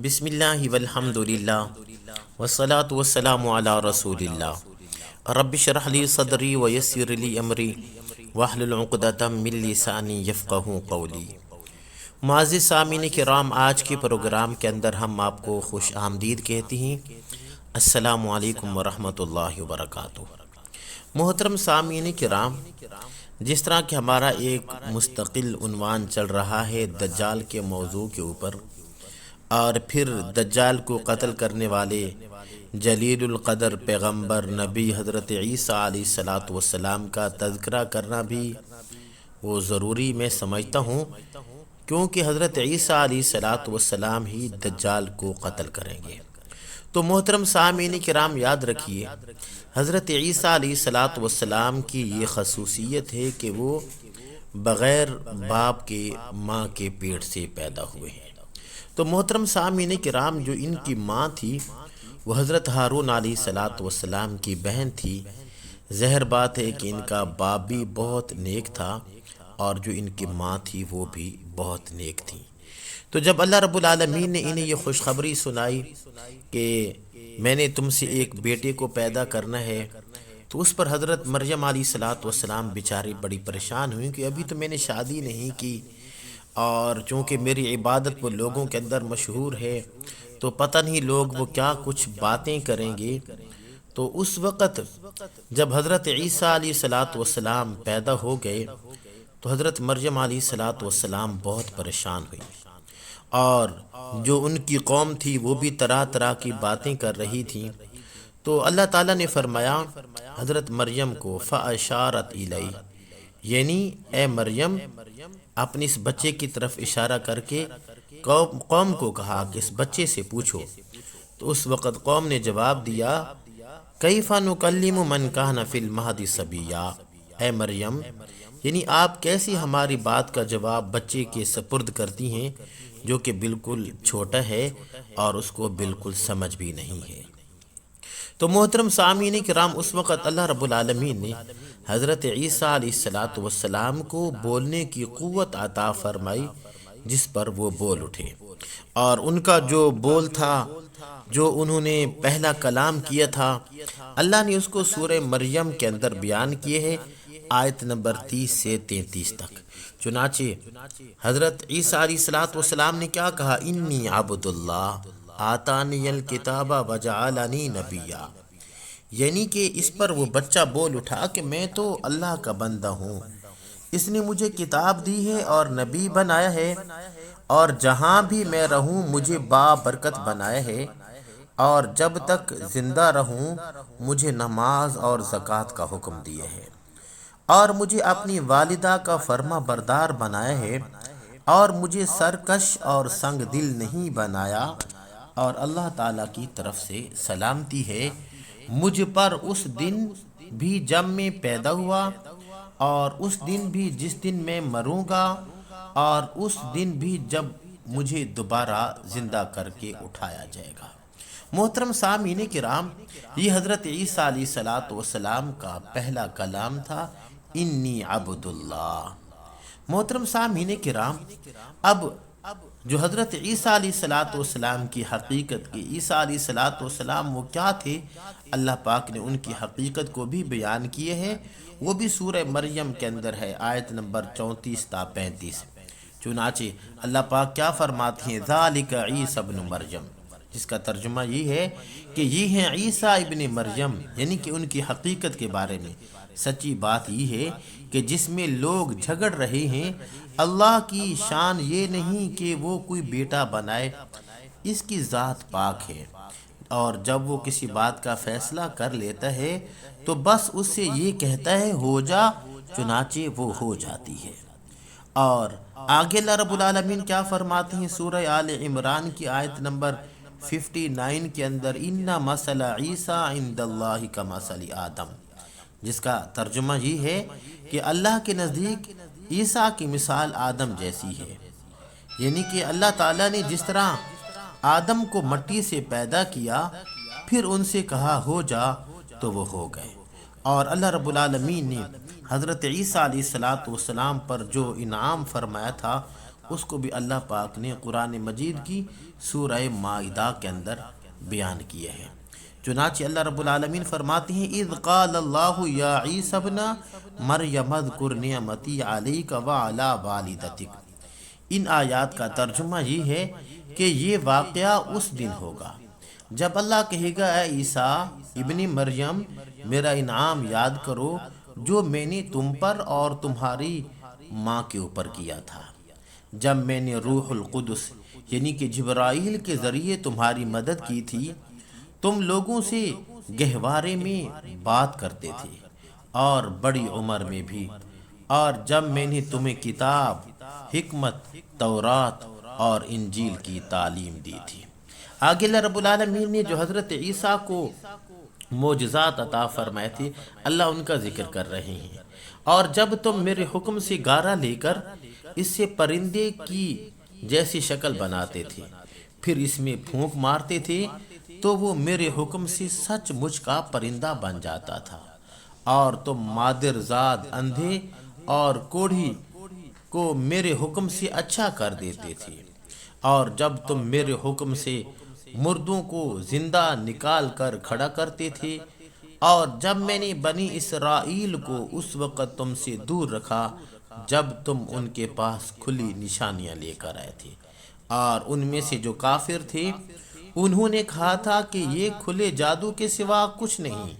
بسم اللہ والحمد للہ والصلاة والسلام علی رسول اللہ رب اشرح لی صدری ویسر لی امری واحلل عقدۃ من لسانی یفقہوا قولی۔ معزز سامعین کرام، آج کے پروگرام کے اندر ہم آپ کو خوش آمدید کہتے ہیں۔ السلام علیکم ورحمۃ اللہ وبرکاتہ۔ محترم سامعین کرام، جس طرح کہ ہمارا ایک مستقل عنوان چل رہا ہے دجال کے موضوع کے اوپر، اور پھر دجال کو قتل کرنے والے جلیل القدر پیغمبر نبی حضرت عیسیٰ علیہ الصلاۃ والسلام کا تذکرہ کرنا بھی وہ ضروری میں سمجھتا ہوں، کیونکہ حضرت عیسیٰ علیہ الصلاۃ والسلام ہی دجال کو قتل کریں گے۔ تو محترم سامعین کرام، یاد رکھیے، حضرت عیسیٰ علیہ الصلاۃ والسلام کی یہ خصوصیت ہے کہ وہ بغیر باپ کے ماں کے پیٹ سے پیدا ہوئے ہیں۔ تو محترم سامعین کرام، جو ان کی ماں تھی وہ حضرت ہارون علیہ الصلاۃ والسلام کی بہن تھی۔ ظاہر بات ہے کہ ان کا باپ بھی بہت نیک تھا اور جو ان کی ماں تھی وہ بھی بہت نیک تھی۔ تو جب اللہ رب العالمین نے انہیں یہ خوشخبری سنائی کہ میں نے تم سے ایک بیٹے کو پیدا کرنا ہے، تو اس پر حضرت مریم علیہ الصلاۃ والسلام بیچاری بڑی پریشان ہوئی کہ ابھی تو میں نے شادی نہیں کی، اور چونکہ میری عبادت وہ لوگوں کے اندر مشہور ہے تو پتہ نہیں لوگ وہ کیا کچھ باتیں کریں گے۔ تو اس وقت جب حضرت عیسیٰ علیہ الصلاۃ والسلام پیدا ہو گئے تو حضرت مریم علیہ الصلاۃ والسلام بہت پریشان ہوئی، اور جو ان کی قوم تھی وہ بھی طرح طرح کی باتیں کر رہی تھی۔ تو اللہ تعالیٰ نے فرمایا حضرت مریم کو فَأَشَارَتْ إِلَيْهِ، یعنی اے مریم، اپنے اس بچے کی طرف اشارہ کر کے قوم کو کہا کہ اس بچے سے پوچھو۔ تو اس وقت قوم نے جواب دیا کیف نکلم من کان فی المہد صبیا، اے مریم، یعنی آپ کیسی ہماری بات کا جواب بچے کے سپرد کرتی ہیں جو کہ بالکل چھوٹا ہے اور اس کو بالکل سمجھ بھی نہیں ہے۔ تو محترم سامعین کرام، اس وقت اللہ رب العالمین نے حضرت عیسیٰ علیہ الصلاۃ والسلام کو بولنے کی قوت عطا فرمائی، جس پر وہ بول اٹھے، اور ان کا جو بول تھا، جو انہوں نے پہلا کلام کیا تھا، اللہ نے اس کو سورہ مریم کے اندر بیان کیے ہے، آیت نمبر 30 سے 33 تک۔ چنانچہ حضرت عیسیٰ علیہ الصلاۃ والسلام نے کیا کہا؟ انی عبد اللہ آتانی الکتاب وجعلنی نبیا، یعنی کہ اس پر وہ بچہ بول اٹھا کہ میں تو اللہ کا بندہ ہوں، اس نے مجھے کتاب دی ہے اور نبی بنایا ہے، اور جہاں بھی میں رہوں مجھے بابرکت بنایا ہے، اور جب تک زندہ رہوں مجھے نماز اور زکوٰۃ کا حکم دیا ہے، اور مجھے اپنی والدہ کا فرما بردار بنایا ہے، اور مجھے سرکش اور سنگ دل نہیں بنایا، اور اللہ تعالیٰ کی طرف سے سلامتی ہے مجھ پر اس دن بھی جب میں پیدا ہوا، اور اس دن بھی جس دن میں مروں گا، اور اس دن بھی جب مجھے دوبارہ زندہ کر کے اٹھایا جائے گا۔ محترم سامعین کرام، یہ حضرت عیسیٰ علیہ الصلاۃ والسلام کا پہلا کلام تھا، انی عبد اللہ۔ محترم سامعین کرام، اب جو حضرت عیسیٰ علیہ الصلاۃ والسلام کی حقیقت کی، عیسیٰ علیہ الصلاۃ والسلام وہ کیا تھے، اللہ پاک نے ان کی حقیقت کو بھی بیان کیے ہے، وہ بھی سورہ مریم کے اندر ہے، آیت نمبر 34 تا 35۔ چنانچہ اللہ پاک کیا فرماتے ہیں؟ ذالک عیسی ابن مریم، جس کا ترجمہ یہ ہے کہ یہ ہیں عیسیٰ ابن مریم، یعنی کہ ان کی حقیقت کے بارے میں سچی بات یہ ہے کہ جس میں لوگ جھگڑ رہے ہیں، اللہ کی شان یہ نہیں کہ وہ کوئی بیٹا بنائے، اس کی ذات پاک ہے، اور جب وہ کسی بات کا فیصلہ کر لیتا ہے تو بس اس سے یہ کہتا ہے ہو جا، چنانچہ وہ ہو جاتی ہے۔ اور آگے اللہ رب العالمین کیا فرماتے ہیں؟ سورہ آل عمران کی آیت نمبر 59 کے اندر، ان مثل عیسیٰ عند اللہ کمثل آدم، جس کا ترجمہ یہ ہے کہ اللہ کے نزدیک عیسیٰ کی مثال آدم جیسی ہے، یعنی کہ اللہ تعالیٰ نے جس طرح آدم کو مٹی سے پیدا کیا، پھر ان سے کہا ہو جا تو وہ ہو گئے، اور اللہ رب العالمین نے حضرت عیسیٰ علیہ الصلاۃ والسلام پر جو انعام فرمایا تھا اس کو بھی اللہ پاک نے قرآن مجید کی سورہ مائدہ کے اندر بیان کیے ہیں۔ چنانچہ اللہ رب العالمین فرماتے ہیں اذ قال اللہ یا عیسی ابن مریم اذکر نعمتی علیک وعلی والدتک۔ ان آیات کا ترجمہ یہ ہے کہ یہ واقعہ اس دن ہوگا جب اللہ کہے گا اے عیسیٰ ابن مریم میرا انعام یاد کرو جو میں نے تم پر اور تمہاری ماں کے اوپر کیا تھا، جب میں نے روح القدس یعنی کہ جبرائیل کے ذریعے تمہاری مدد کی تھی، تم لوگوں سے گہوارے میں بات کرتے تھے اور بڑی عمر میں بھی، اور جب میں نے تمہیں کتاب، حکمت، تورات اور انجیل کی تعلیم دی تھی۔ آگے اللہ رب العالمین نے جو حضرت عیسیٰ کو معجزات عطا فرمائے تھے اللہ ان کا ذکر کر رہے ہیں۔ اور جب تم میرے حکم سے گارہ لے کر اس سے پرندے کی جیسی شکل بناتے تھے، پھر اس میں پھونک مارتے تھے تو وہ میرے حکم سے سچ مچ کا پرندہ بن جاتا تھا، اور تم مادر زاد اندھے اور کوڑھی کو میرے حکم سے اچھا کر دیتے تھے، اور جب تم میرے حکم سے مردوں کو زندہ نکال کر کھڑا کرتے تھے، اور جب میں نے بنی اسرائیل کو اس وقت تم سے دور رکھا جب تم ان کے پاس کھلی نشانیاں لے کر آئے تھے، اور ان میں سے جو کافر تھے انہوں نے کہا تھا کہ یہ کھلے جادو کے سوا کچھ نہیں۔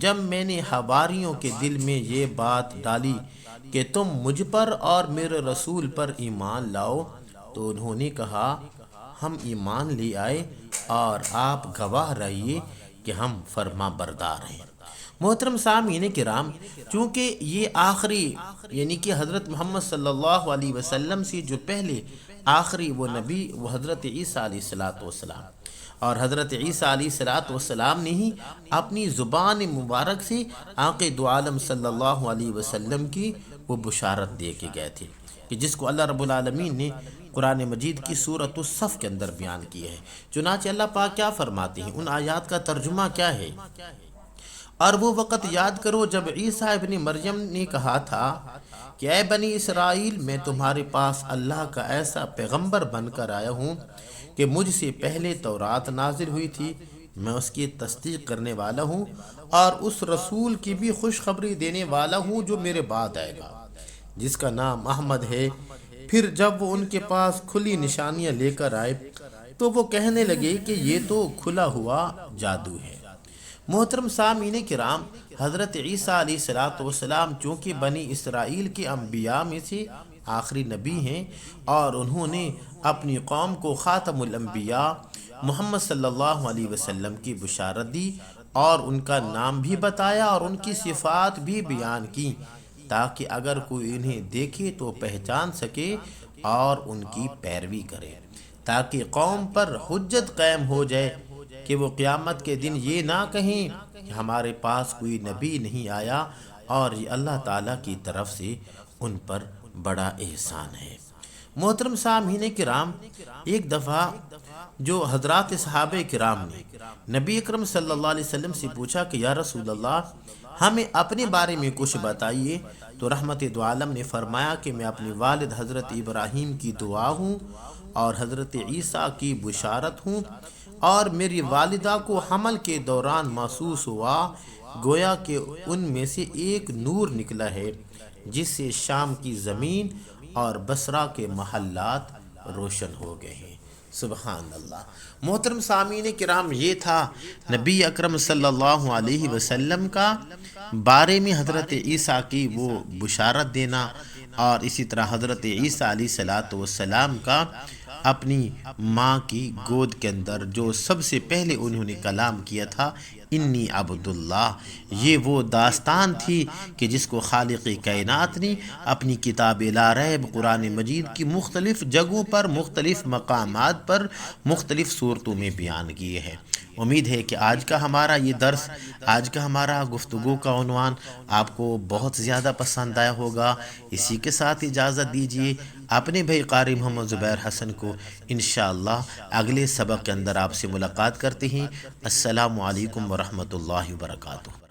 جب میں نے حواریوں کے دل میں یہ بات ڈالی کہ تم مجھ پر اور میرے رسول پر ایمان لاؤ تو انہوں نے کہا ہم ایمان لے آئے اور آپ گواہ رہیے کہ ہم فرما بردار ہیں۔ محترم سامعین کرام، چونکہ یہ آخری یعنی کہ حضرت محمد صلی اللہ علیہ وسلم سے جو پہلے آخری وہ نبی وہ حضرت عیسیٰ علیہ السلام، اور حضرت عیسیٰ علیہ السلام نے ہی اپنی زبان مبارک سے آقا دو عالم صلی اللہ علیہ وسلم کی وہ بشارت دے کے گئے تھے کہ جس کو اللہ رب العالمین نے قرآن مجید کی سورۃ الصف کے اندر بیان کیا ہے۔ چنانچہ اللہ پاک کیا فرماتے ہیں، ان آیات کا ترجمہ کیا ہے؟ اور وہ وقت یاد کرو جب عیسیٰ ابن مریم نے کہا تھا کہ اے بنی اسرائیل میں تمہارے پاس اللہ کا ایسا پیغمبر بن کر آیا ہوں کہ مجھ سے پہلے تورات نازل ہوئی تھی، میں اس کی تصدیق کرنے والا ہوں اور اس رسول کی بھی خوشخبری دینے والا ہوں جو میرے بعد آئے گا، جس کا نام احمد ہے۔ پھر جب وہ ان کے پاس کھلی نشانیاں لے کر آئے تو وہ کہنے لگے کہ یہ تو کھلا ہوا جادو ہے۔ محترم سامعین کرام، حضرت عیسیٰ علیہ السلام چونکہ بنی اسرائیل کے انبیاء میں سے آخری نبی ہیں اور انہوں نے اپنی قوم کو خاتم الانبیاء محمد صلی اللہ علیہ وسلم کی بشارت دی اور ان کا نام بھی بتایا اور ان کی صفات بھی بیان کی تاکہ اگر کوئی انہیں دیکھے تو پہچان سکے اور ان کی پیروی کرے، تاکہ قوم پر حجت قائم ہو جائے کہ وہ قیامت کے دن یہ نہ کہیں کہ ہمارے پاس کوئی نبی نہیں آیا اور یہ اللہ تعالیٰ کی طرف سے ان پر بڑا احسان ہے۔ محترم سامعین کرام، ایک دفعہ جو حضرات صحابہ کرام نے نبی اکرم صلی اللہ علیہ وسلم سے پوچھا کہ یا رسول اللہ ہمیں اپنے بارے میں کچھ بتائیے، تو رحمت دو عالم نے فرمایا کہ میں اپنے والد حضرت ابراہیم کی دعا ہوں اور حضرت عیسیٰ کی بشارت ہوں، اور میری والدہ کو حمل کے دوران محسوس ہوا گویا کہ ان میں سے ایک نور نکلا ہے جس سے شام کی زمین اور بصرہ کے محلات روشن ہو گئے ہیں۔ سبحان اللہ۔ محترم سامعین کرام، یہ تھا نبی اکرم صلی اللہ علیہ وسلم کا بارے میں حضرت عیسیٰ کی وہ بشارت دینا، اور اسی طرح حضرت عیسیٰ علیہ السلام کا اپنی ماں کی گود کے اندر جو سب سے پہلے انہوں نے کلام کیا تھا انی عبداللہ، یہ وہ داستان تھی کہ جس کو خالق کائنات نے اپنی کتاب لا ریب قرآن مجید کی مختلف جگہوں پر مختلف مقامات پر مختلف صورتوں میں بیان کیے ہیں۔ امید ہے کہ آج کا ہمارا یہ درس، آج کا ہمارا گفتگو کا عنوان آپ کو بہت زیادہ پسند آیا ہوگا۔ اسی کے ساتھ اجازت دیجیے اپنے بھائی قاری محمد زبیر حسن کو انشاءاللہ اگلے سبق کے اندر آپ سے ملاقات کرتے ہیں۔ السلام علیکم ورحمۃ اللہ وبرکاتہ۔